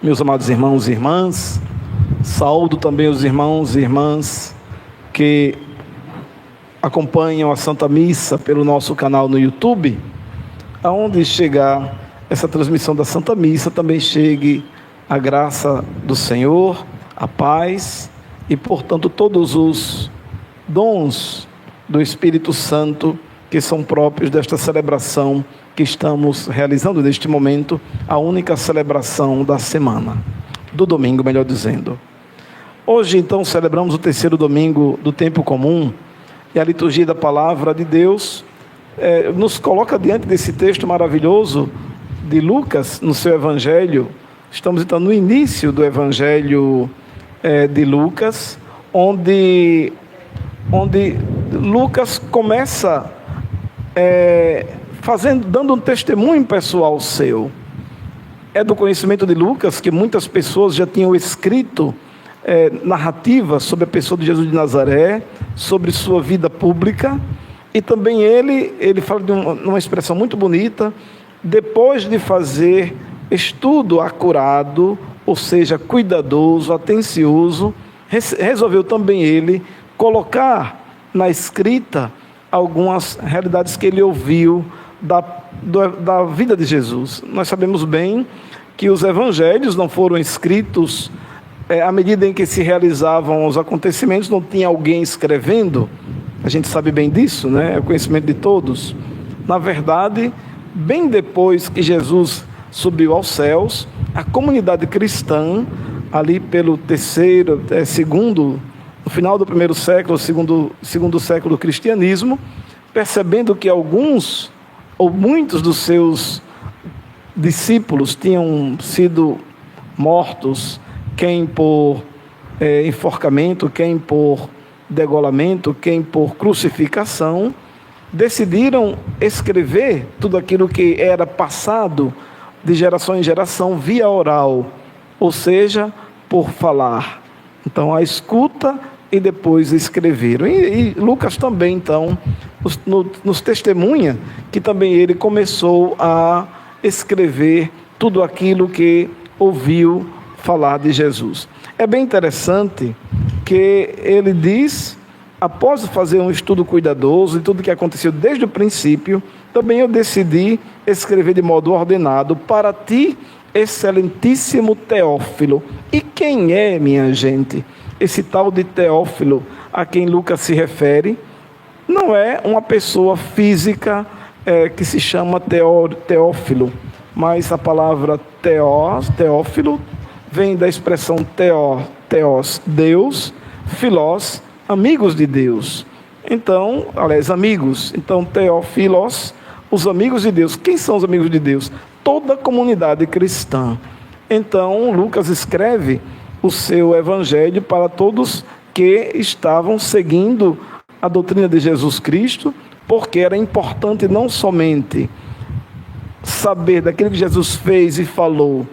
meus amados irmãos e irmãs. Saúdo também os irmãos e irmãs que acompanham a Santa Missa pelo nosso canal no YouTube. Aonde chegar essa transmissão da Santa Missa, também chegue a graça do Senhor, a paz e, portanto, todos os dons do Espírito Santo que são próprios desta celebração que estamos realizando neste momento, a única celebração da semana, do domingo, melhor dizendo. Hoje, então, celebramos o terceiro domingo do tempo comum, e a liturgia da Palavra de Deus nos coloca diante desse texto maravilhoso de Lucas, no seu Evangelho. Estamos, então, no início do Evangelho de Lucas, onde Lucas começa dando um testemunho pessoal seu. É do conhecimento de Lucas que muitas pessoas já tinham escrito narrativas sobre a pessoa de Jesus de Nazaré, sobre sua vida pública, e também ele fala de uma expressão muito bonita: depois de fazer estudo acurado, ou seja, cuidadoso, atencioso, resolveu também ele colocar na escrita algumas realidades que ele ouviu da vida de Jesus. Nós sabemos bem que os evangelhos não foram escritos à medida em que se realizavam os acontecimentos, não tinha alguém escrevendo. A gente sabe bem disso, né? É o conhecimento de todos. Na verdade, bem depois que Jesus subiu aos céus, a comunidade cristã, ali pelo no final do primeiro século, segundo século do cristianismo, percebendo que alguns ou muitos dos seus discípulos tinham sido mortos, quem por enforcamento, quem por degolamento, quem por crucificação, decidiram escrever tudo aquilo que era passado de geração em geração via oral, ou seja, por falar. Então, a escuta e depois escreveram. E Lucas também, então, nos testemunha que também ele começou a escrever tudo aquilo que ouviu falar de Jesus. É bem interessante que ele diz, após fazer um estudo cuidadoso de tudo que aconteceu desde o princípio, também eu decidi escrever de modo ordenado para ti, excelentíssimo Teófilo. E quem é, minha gente, esse tal de Teófilo a quem Lucas se refere? Não é uma pessoa física que se chama Teófilo, mas a palavra Teófilo vem da expressão teos, Deus, filós, amigos de Deus. Então, aliás, amigos. Então, teófilos, os amigos de Deus. Quem são os amigos de Deus? Toda a comunidade cristã. Então, Lucas escreve o seu evangelho para todos que estavam seguindo a doutrina de Jesus Cristo, porque era importante não somente saber daquilo que Jesus fez e falou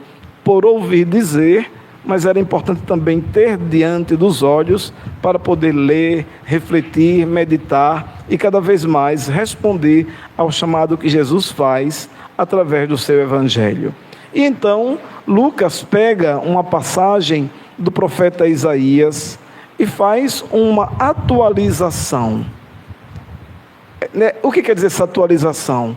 por ouvir dizer, mas era importante também ter diante dos olhos para poder ler, refletir, meditar e cada vez mais responder ao chamado que Jesus faz através do seu evangelho. E então Lucas pega uma passagem do profeta Isaías e faz uma atualização. O que quer dizer essa atualização?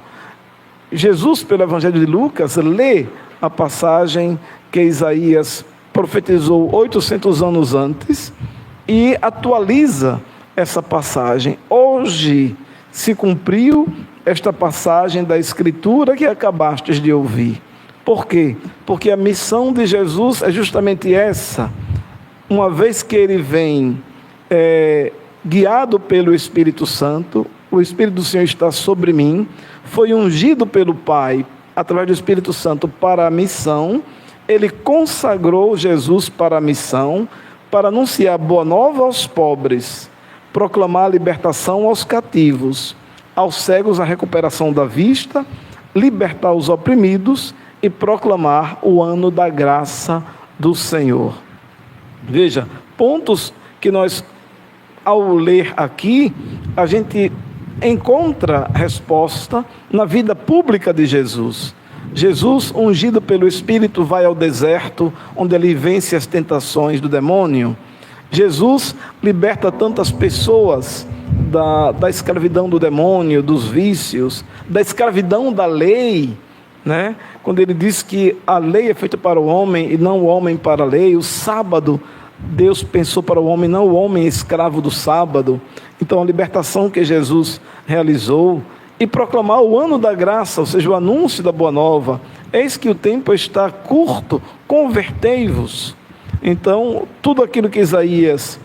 Jesus, pelo evangelho de Lucas, lê a passagem que Isaías profetizou 800 anos antes e atualiza essa passagem. Hoje se cumpriu esta passagem da Escritura que acabastes de ouvir. Por quê? Porque a missão de Jesus é justamente essa. Uma vez que ele vem guiado pelo Espírito Santo, o Espírito do Senhor está sobre mim, foi ungido pelo Pai, através do Espírito Santo, para a missão. Ele consagrou Jesus para a missão, para anunciar boa nova aos pobres, proclamar a libertação aos cativos, aos cegos a recuperação da vista, libertar os oprimidos e proclamar o ano da graça do Senhor. Veja, pontos que nós, ao ler aqui, a gente encontra resposta na vida pública de Jesus. Jesus, ungido pelo Espírito, vai ao deserto, onde ele vence as tentações do demônio. Jesus liberta tantas pessoas da escravidão do demônio, dos vícios, da escravidão da lei, né? Quando ele diz que a lei é feita para o homem e não o homem para a lei. O sábado, Deus pensou para o homem, não o homem escravo do sábado. Então a libertação que Jesus realizou, e proclamar o ano da graça, ou seja, o anúncio da boa nova. Eis que o tempo está curto, convertei-vos. Então, tudo aquilo que Isaías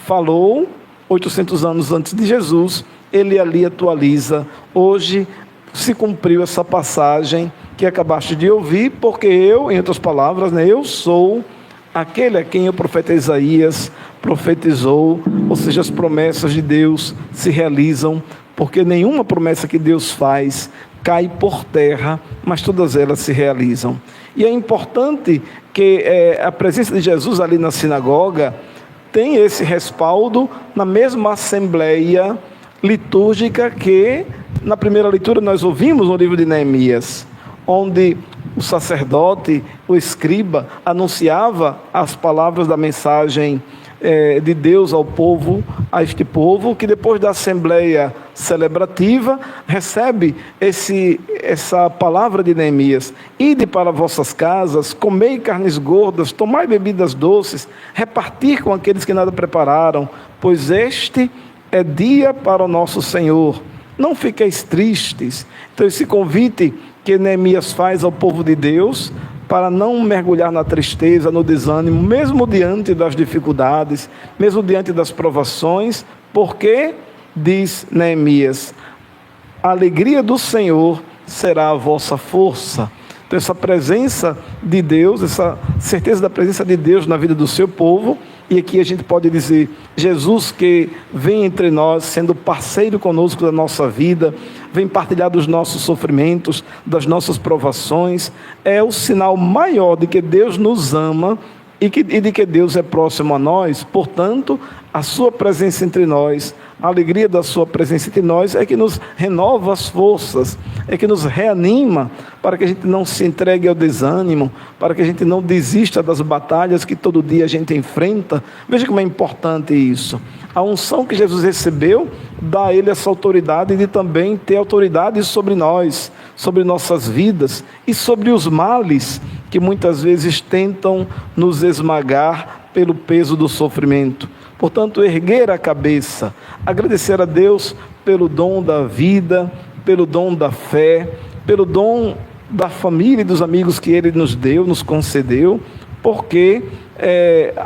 falou 800 anos antes de Jesus, ele ali atualiza. Hoje se cumpriu essa passagem que acabaste de ouvir, porque eu, em outras palavras, né, eu sou aquele a quem o profeta Isaías profetizou, ou seja, as promessas de Deus se realizam, porque nenhuma promessa que Deus faz cai por terra, mas todas elas se realizam. E é importante que a presença de Jesus ali na sinagoga tem esse respaldo na mesma assembleia litúrgica que na primeira leitura nós ouvimos no livro de Neemias, onde o sacerdote, o escriba, anunciava as palavras da mensagem de Deus ao povo, a este povo, que depois da assembleia celebrativa, recebe essa palavra de Neemias: ide para vossas casas, comei carnes gordas, tomai bebidas doces, repartir com aqueles que nada prepararam, pois este é dia para o nosso Senhor. Não fiqueis tristes. Então esse convite que Neemias faz ao povo de Deus, para não mergulhar na tristeza, no desânimo, mesmo diante das dificuldades, mesmo diante das provações, porque, diz Neemias, a alegria do Senhor será a vossa força. Então essa presença de Deus, essa certeza da presença de Deus na vida do seu povo, e aqui a gente pode dizer, Jesus que vem entre nós, sendo parceiro conosco da nossa vida, vem partilhar dos nossos sofrimentos, das nossas provações, é o sinal maior de que Deus nos ama e de que Deus é próximo a nós. Portanto, a sua presença entre nós, a alegria da sua presença entre nós é que nos renova as forças, é que nos reanima, para que a gente não se entregue ao desânimo, para que a gente não desista das batalhas que todo dia a gente enfrenta. Veja como é importante isso. A unção que Jesus recebeu dá a ele essa autoridade de também ter autoridade sobre nós, sobre nossas vidas e sobre os males que muitas vezes tentam nos esmagar pelo peso do sofrimento. Portanto, erguer a cabeça, agradecer a Deus pelo dom da vida, pelo dom da fé, pelo dom da família e dos amigos que Ele nos deu, nos concedeu, porque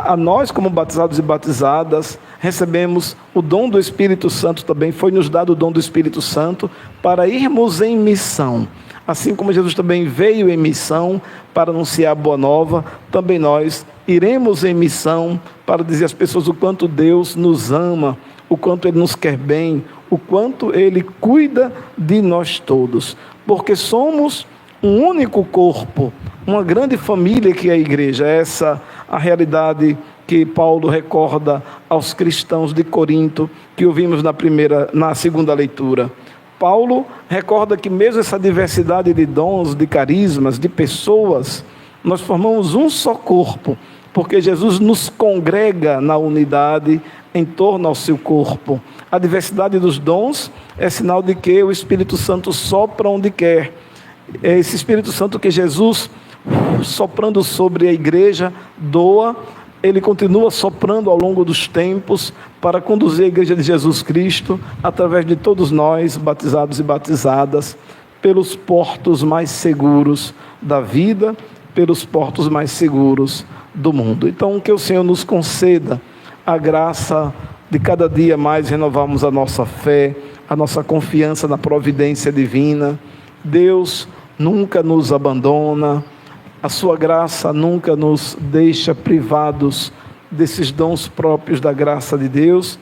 a nós, como batizados e batizadas, recebemos o dom do Espírito Santo também, foi nos dado o dom do Espírito Santo para irmos em missão. Assim como Jesus também veio em missão para anunciar a boa nova, também nós iremos em missão para dizer às pessoas o quanto Deus nos ama, o quanto Ele nos quer bem, o quanto Ele cuida de nós todos, porque somos um único corpo, uma grande família que é a igreja. Essa a realidade que Paulo recorda aos cristãos de Corinto, que ouvimos na segunda leitura. Paulo recorda que mesmo essa diversidade de dons, de carismas, de pessoas, nós formamos um só corpo, porque Jesus nos congrega na unidade em torno ao seu corpo. A diversidade dos dons é sinal de que o Espírito Santo sopra onde quer. É esse Espírito Santo que Jesus, soprando sobre a igreja, doa, ele continua soprando ao longo dos tempos para conduzir a igreja de Jesus Cristo, através de todos nós, batizados e batizadas, pelos portos mais seguros da vida, pelos portos mais seguros do mundo. Então, que o Senhor nos conceda a graça de cada dia mais renovarmos a nossa fé, a nossa confiança na providência divina. Deus nunca nos abandona, a sua graça nunca nos deixa privados desses dons próprios da graça de Deus,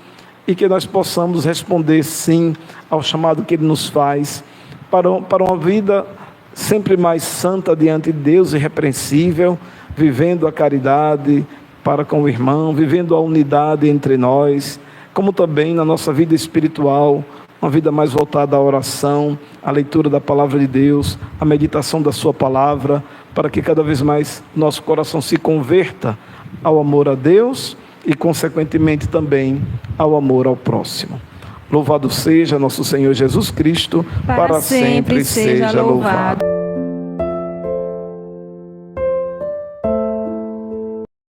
e que nós possamos responder sim ao chamado que Ele nos faz para uma vida sempre mais santa diante de Deus, irrepreensível, vivendo a caridade para com o irmão, vivendo a unidade entre nós, como também na nossa vida espiritual, uma vida mais voltada à oração, à leitura da palavra de Deus, à meditação da sua palavra, para que cada vez mais nosso coração se converta ao amor a Deus e, consequentemente, também ao amor ao próximo. Louvado seja nosso Senhor Jesus Cristo, para sempre seja louvado.